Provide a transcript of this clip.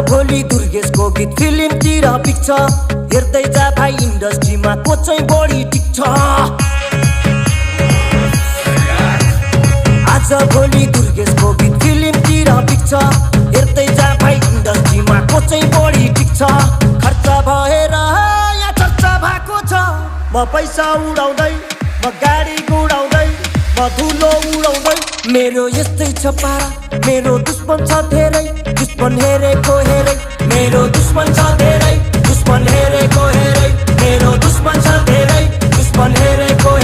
भोलि दुर्गेशको गीत फिल्मतिर पिक्छ हेर्दै जा भाइ इन्डस्ट्रीमा को चाहिँ बढी टिक्छ आज भोलि दुर्गेशको गीत फिल्मतिर पिक्छ हेर्दै जा भाइ इन्डस्ट्रीमा को चाहिँ बढी टिक्छ खर्च भएर यहाँ चर्चा भएको छ म पैसा उडाउँदै म गाडी गुडाउँदै म धुलो उडाउँदै मेरो यस्तै छ पारा मेरो दुश्मन छ धेरै दुश्मन हेरेको हेरै मेरो दुश्मन छ धेरै दुश्मन हेरेको हेरै मेरो दुश्मन छ धेरै दुश्मन हेरेको हेरै